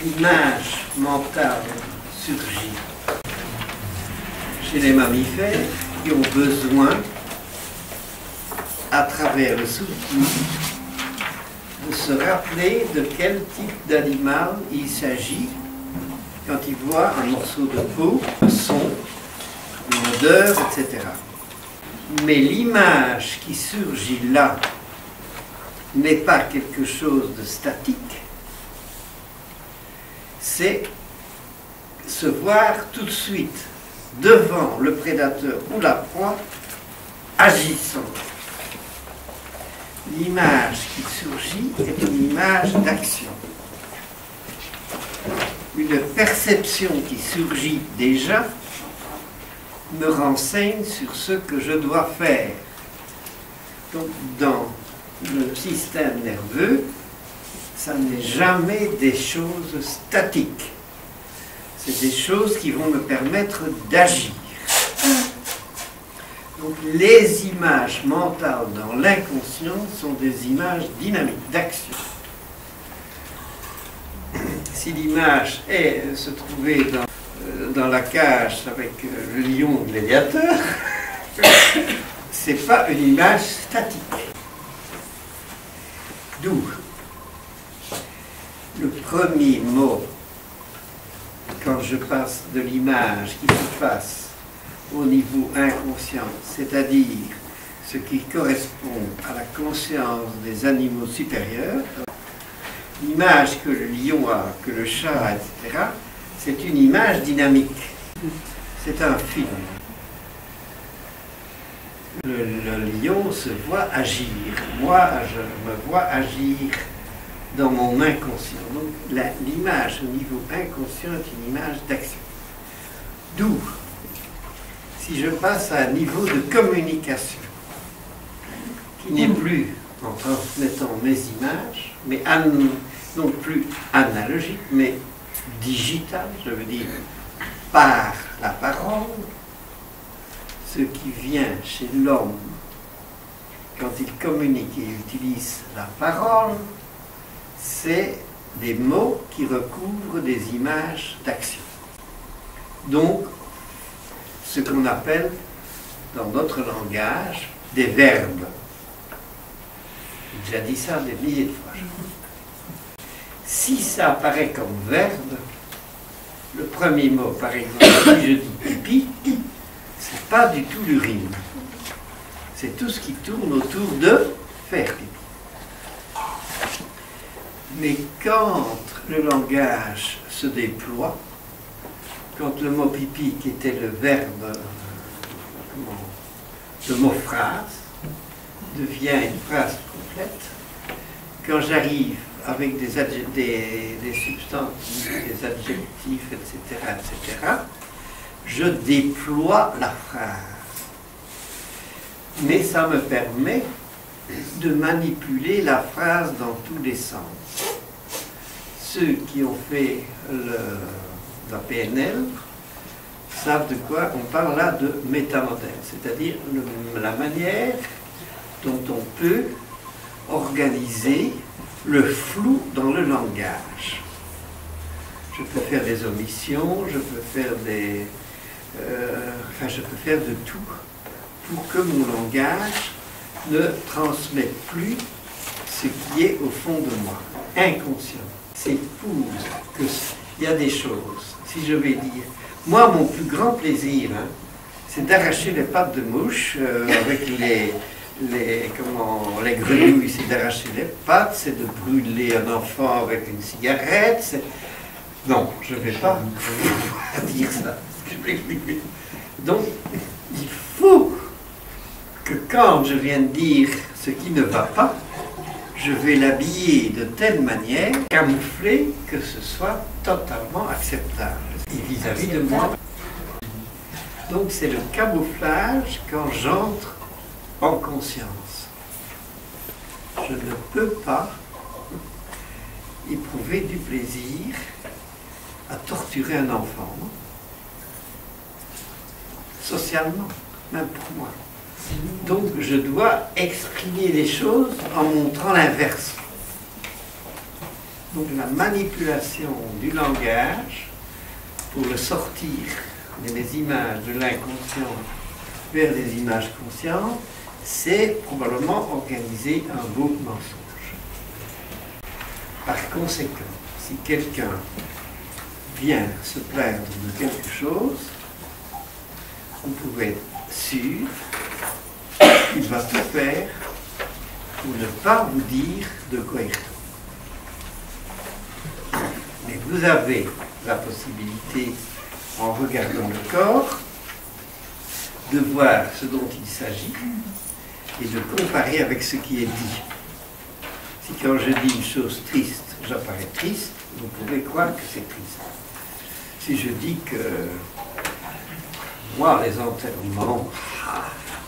l'image mentale surgit chez les mammifères qui ont besoin, à travers le souvenir, de se rappeler de quel type d'animal il s'agit quand ils voient un morceau de peau, un son, une odeur, etc. Mais l'image qui surgit là n'est pas quelque chose de statique, c'est se voir tout de suite devant le prédateur ou la proie agissant. L'image qui surgit est une image d'action. Une perception qui surgit déjà me renseigne sur ce que je dois faire. Donc, dans le système nerveux, ça n'est jamais des choses statiques. C'est des choses qui vont me permettre d'agir. Donc, les images mentales dans l'inconscient sont des images dynamiques, d'action. Si l'image se trouvait dans la cage avec le lion gladiateur, c'est pas une image statique. D'où le premier mot, quand je passe de l'image qui se passe au niveau inconscient, c'est-à-dire ce qui correspond à la conscience des animaux supérieurs, l'image que le lion a, que le chat a, etc., c'est une image dynamique. C'est un film. Le lion se voit agir. Moi, je me vois agir dans mon inconscient. Donc, l'image au niveau inconscient est une image d'action. D'où, si je passe à un niveau de communication, qui n'est plus en transmettant mes images, mais non plus analogique, mais digital, je veux dire, par la parole, ce qui vient chez l'homme quand il communique et utilise la parole, c'est des mots qui recouvrent des images d'action. Donc, ce qu'on appelle dans notre langage des verbes. J'ai déjà dit ça des milliers de fois. Si ça apparaît comme verbe, le premier mot, par exemple, si je dis pipi, c'est pas du tout l'urine. C'est tout ce qui tourne autour de faire pipi. Mais quand le langage se déploie, quand le mot pipi, qui était le verbe, le mot phrase, devient une phrase complète, quand j'arrive avec des substantifs, des adjectifs, etc., je déploie la phrase. Mais ça me permet de manipuler la phrase dans tous les sens. Ceux qui ont fait la PNL savent de quoi on parle là, de métamodèle, c'est-à-dire la manière dont on peut organiser le flou dans le langage. Je peux faire des omissions, je peux faire je peux faire de tout pour que mon langage ne transmette plus ce qui est au fond de moi, inconscient. C'est pour qu'il y a des choses, si je vais dire, moi mon plus grand plaisir, c'est d'arracher les pattes de mouche avec les grenouilles, c'est d'arracher les pattes, c'est de brûler un enfant avec une cigarette. Non, je ne vais pas dire ça. Donc, il faut que quand je viens de dire ce qui ne va pas, je vais l'habiller de telle manière, camoufler, que ce soit totalement acceptable et vis-à-vis de moi. Donc, c'est le camouflage quand j'entre en conscience. Je ne peux pas éprouver du plaisir à torturer un enfant, socialement, même pour moi. Donc je dois exprimer les choses en montrant l'inverse. Donc la manipulation du langage pour le sortir des images de l'inconscient vers des images conscientes, c'est probablement organiser un beau mensonge. Par conséquent, si quelqu'un vient se plaindre de quelque chose, vous pouvez être sûr qu'il va tout faire pour ne pas vous dire de quoi il retourne. Mais vous avez la possibilité, en regardant le corps, de voir ce dont il s'agit et de comparer avec ce qui est dit. Si quand je dis une chose triste, j'apparais triste, vous pouvez croire que c'est triste. Si je dis que moi, les enterrements,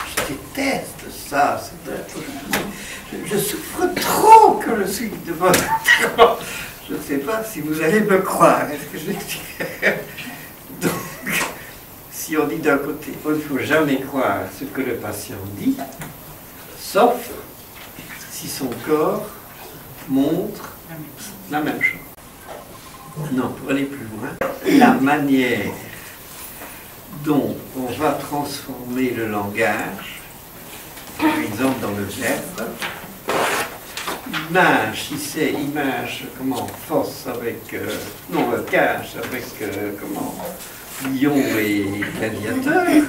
je déteste ça, je souffre trop quand je suis devant l'enterrement. Je ne sais pas si vous allez me croire. Est-ce que je dis? Donc, si on dit d'un côté, il ne faut jamais croire ce que le patient dit, sauf si son corps montre la même chose. Non, pour aller plus loin, la manière dont on va transformer le langage, par exemple dans le verbe, image, si c'est image, force avec, cache avec, lion et gladiateur,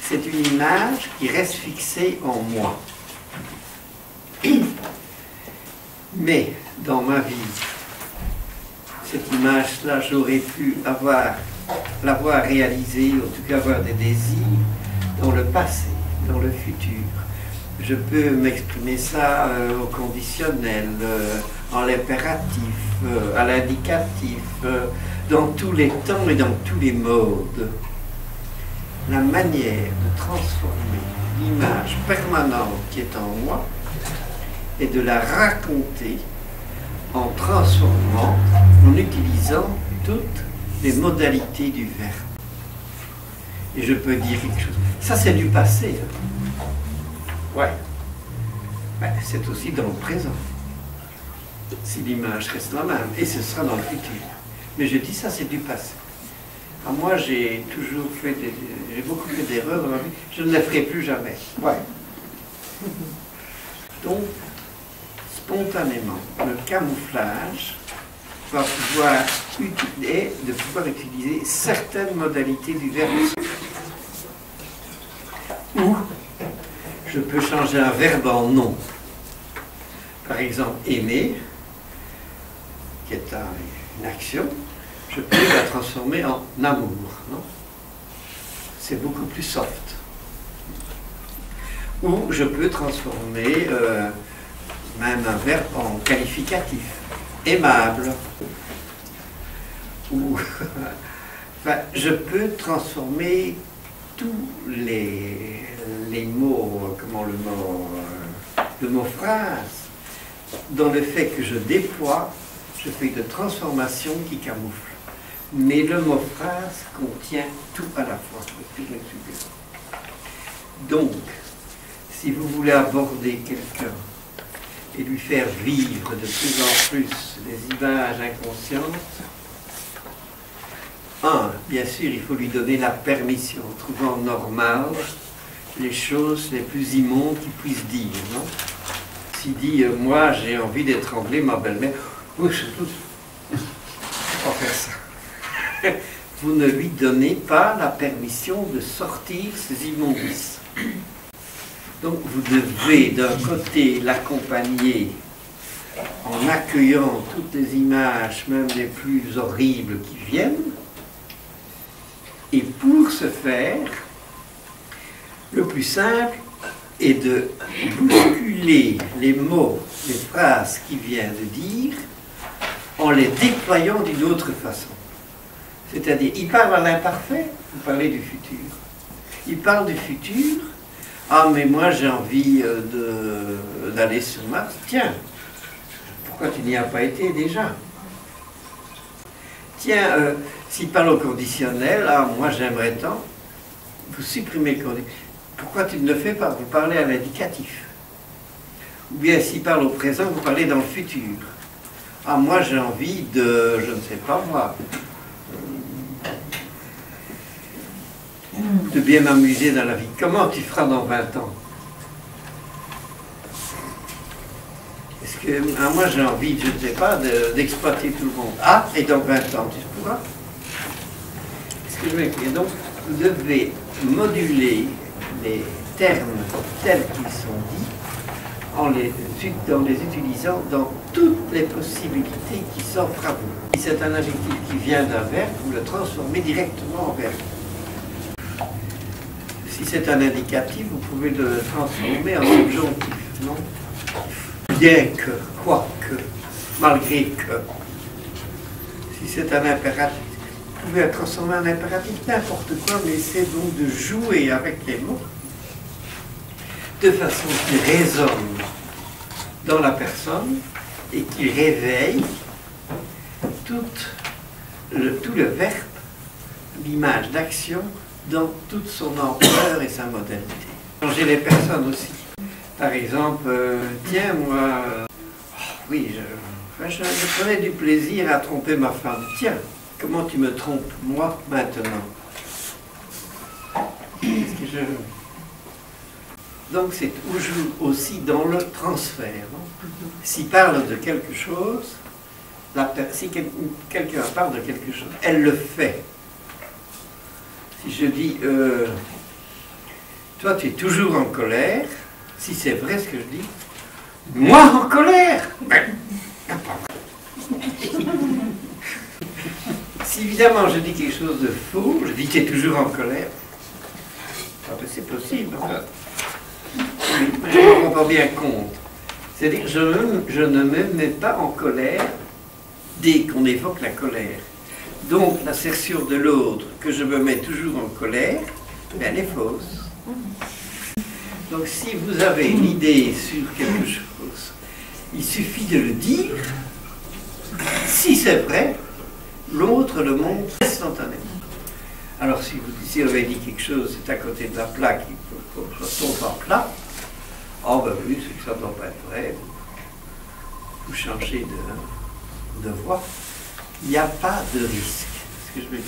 c'est une image qui reste fixée en moi. Mais dans ma vie, cette image-là, j'aurais pu l'avoir réalisée, en tout cas avoir des désirs dans le passé, dans le futur. Je peux m'exprimer ça au conditionnel, en l'impératif, à l'indicatif, dans tous les temps et dans tous les modes. La manière de transformer l'image permanente qui est en moi et de la raconter en transformant, en utilisant toutes les modalités du verbe. Et je peux dire quelque chose. Ça, c'est du passé. Ouais. Ben, c'est aussi dans le présent. Si l'image reste la même, et ce sera dans le futur. Mais je dis ça, c'est du passé. Alors moi, j'ai toujours fait j'ai beaucoup fait d'erreurs dans ma vie. Je ne les ferai plus jamais. Ouais. Donc, spontanément, le camouflage va pouvoir utiliser certaines modalités du verbe. Ou je peux changer un verbe en nom. Par exemple, aimer, qui est une action, je peux la transformer en amour. C'est beaucoup plus soft. Ou je peux transformer même un verbe en qualificatif. Aimable. Ou enfin, je peux transformer tous les mots, le mot phrase, dans le fait que je déploie, je fais de transformation qui camoufle. Mais le mot phrase contient tout à la fois. Donc, si vous voulez aborder quelqu'un et lui faire vivre de plus en plus les images inconscientes, bien sûr, il faut lui donner la permission, en trouvant normal les choses les plus immondes qu'il puisse dire. Non? S'il dit, moi j'ai envie d'étrangler ma belle-mère, oui, je pas faire ça. Vous ne lui donnez pas la permission de sortir ces immondices. Donc vous devez d'un côté l'accompagner en accueillant toutes les images, même les plus horribles qui viennent, et pour ce faire, le plus simple est de bousculer les mots, les phrases qu'il vient de dire, en les déployant d'une autre façon. C'est-à-dire, il parle à l'imparfait, vous parlez du futur. Il parle du futur, ah mais moi j'ai envie d'aller sur Mars. Tiens, pourquoi tu n'y as pas été déjà? Tiens, s'il parle au conditionnel, ah moi j'aimerais tant, vous supprimez le conditionnel. Pourquoi tu ne le fais pas? Vous parlez à l'indicatif. Ou bien s'il parle au présent, vous parlez dans le futur. Ah, moi j'ai envie de, je ne sais pas moi, de bien m'amuser dans la vie. Comment tu feras dans 20 ans? Est-ce que, ah, moi j'ai envie, je ne sais pas, d'exploiter tout le monde. Ah, et dans 20 ans, tu pourras? Est-ce que je m'explique? Donc, vous devez moduler les termes tels qu'ils sont dits en les utilisant dans toutes les possibilités qui s'offrent à vous. Si c'est un adjectif qui vient d'un verbe, vous le transformez directement en verbe. Si c'est un indicatif, vous pouvez le transformer en subjonctif, non? Bien que, quoique, malgré que. Si c'est un impératif, vous pouvez le transformer en impératif, n'importe quoi, mais c'est donc de jouer avec les mots de façon qui résonne dans la personne et qui réveille tout le verbe, l'image d'action dans toute son ampleur et sa modalité. Changer les personnes aussi. Par exemple, tiens, moi, oui, je prenais du plaisir à tromper ma femme. Tiens, comment tu me trompes, moi, maintenant? Qu'est-ce que je... Donc c'est toujours aussi dans le transfert. S'il parle de quelque chose, si quelqu'un parle de quelque chose, elle le fait. Si je dis, toi tu es toujours en colère, si c'est vrai ce que je dis, moi en colère, ben, si évidemment je dis quelque chose de faux, je dis tu es toujours en colère, c'est possible. Mais je ne me rends pas bien compte. C'est-à-dire je ne me mets pas en colère dès qu'on évoque la colère. Donc l'assertion de l'autre que je me mets toujours en colère, elle est fausse. Donc si vous avez une idée sur quelque chose, il suffit de le dire. Si c'est vrai, l'autre le montre instantanément. Alors si vous avez dit quelque chose, c'est à côté de la plaque, il faut que ça tombe en plat. Oh ben oui, c'est que ça ne doit pas être vrai. Vous changez de voix. Il n'y a pas de risque. Ce que je veux dire.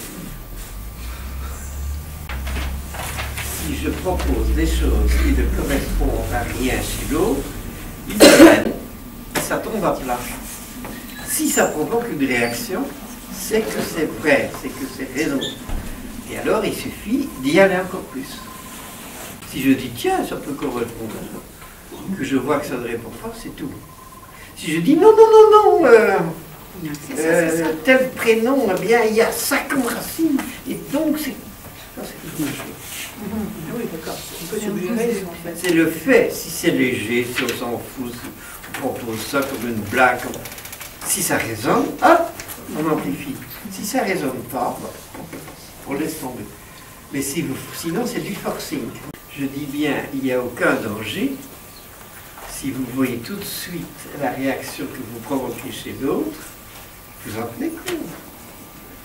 Si je propose des choses qui ne correspondent à rien chez l'autre, ça tombe à plat. Si ça provoque une réaction, c'est que c'est vrai, c'est que c'est raison. Et alors, il suffit d'y aller encore plus. Si je dis, tiens, ça peut correspondre à ça, que je vois que ça ne répond pas, c'est tout. Si je dis, non, non, non, non, tel prénom, eh bien, il y a ça comme racine, et donc, c'est... Ça, c'est quelque chose. Oui, d'accord. On peut suggérer, en fait. C'est le fait, si c'est léger, si on s'en fout, si on propose ça comme une blague, si ça résonne, hop, on amplifie. Si ça ne résonne pas, on laisse tomber. Mais sinon, c'est du forcing. Je dis bien, il n'y a aucun danger si vous voyez tout de suite la réaction que vous provoquez chez l'autre, vous en tenez compte.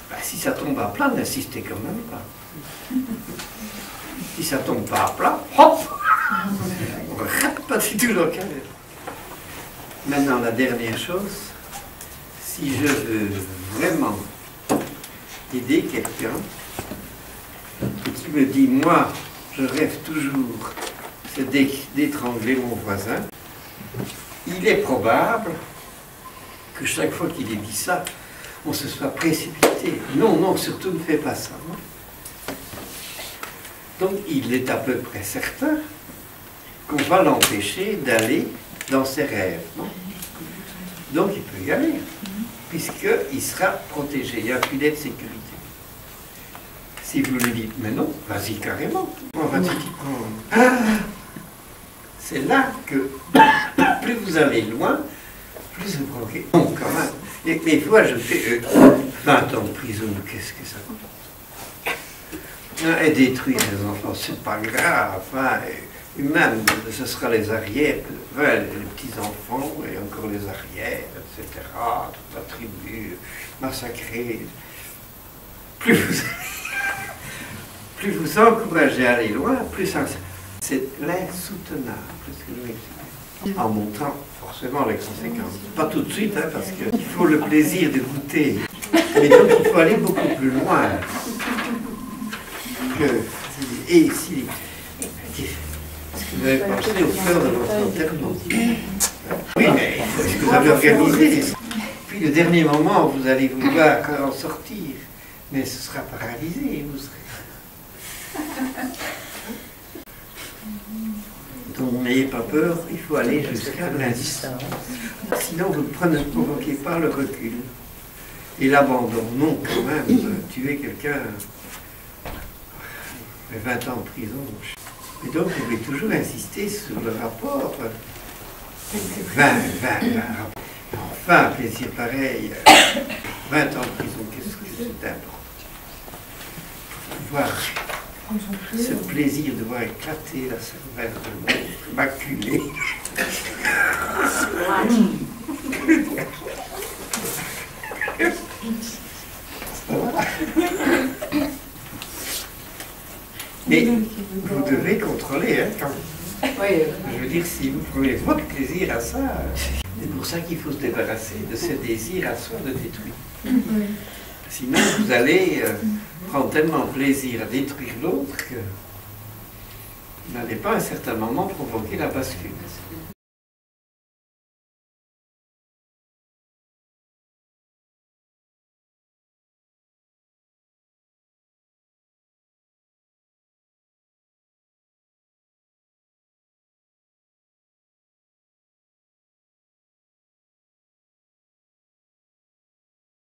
Ben, si ça tombe à plat, n'insistez quand même pas. Si ça tombe pas à plat, hop, on ne rate pas du tout le carré. Maintenant, la dernière chose, si je veux vraiment aider quelqu'un qui me dit, moi, je rêve toujours d'étrangler mon voisin, il est probable que chaque fois qu'il ait dit ça, on se soit précipité. Non, non, surtout ne fais pas ça. Non. Donc il est à peu près certain qu'on va l'empêcher d'aller dans ses rêves. Non. Donc il peut y aller, puisqu'il sera protégé, il y a un filet de sécurité. Si vous lui dites, mais non, vas-y carrément, on va te dire, c'est là que plus vous allez loin, plus vous provoquez. Bon, quand même. Et des fois, je fais 20 ans de prison, qu'est-ce que ça coûte? Et détruire les enfants, c'est pas grave. Hein, et même, ce sera les arrières, les petits-enfants, et encore les arrières, etc. Toute la tribu massacrée. Plus vous encouragez à aller loin, plus ça... C'est l'insoutenable, ce que je m'explique. en montrant forcément les conséquences. Pas tout de suite, hein, parce qu'il faut le plaisir de goûter. Mais donc il faut aller beaucoup plus loin. Et si... Est-ce que vous avez pensé aux fleurs de votre enterrement? Oui, mais est-ce que vous avez organisé? Puis le dernier moment, vous allez vouloir en sortir, mais ce sera paralysé, vous serez... Donc n'ayez pas peur, il faut aller jusqu'à l'instant. Sinon vous ne provoquez pas le recul et l'abandon. Non, quand même, tuer quelqu'un, 20 ans de prison. Et donc vous pouvez toujours insister sur le rapport. 20 enfin, un plaisir pareil, 20 ans de prison, qu'est-ce que c'est important? Voir ce plaisir de voir éclater la cervelle de l'autre, maculée. Mais vous devez contrôler, hein, quand même. Je veux dire, si vous prenez votre plaisir à ça, c'est pour ça qu'il faut se débarrasser de ce désir à soi de détruire. Sinon, vous allez prendre tellement plaisir à détruire l'autre que vous n'allez pas à un certain moment provoquer la bascule.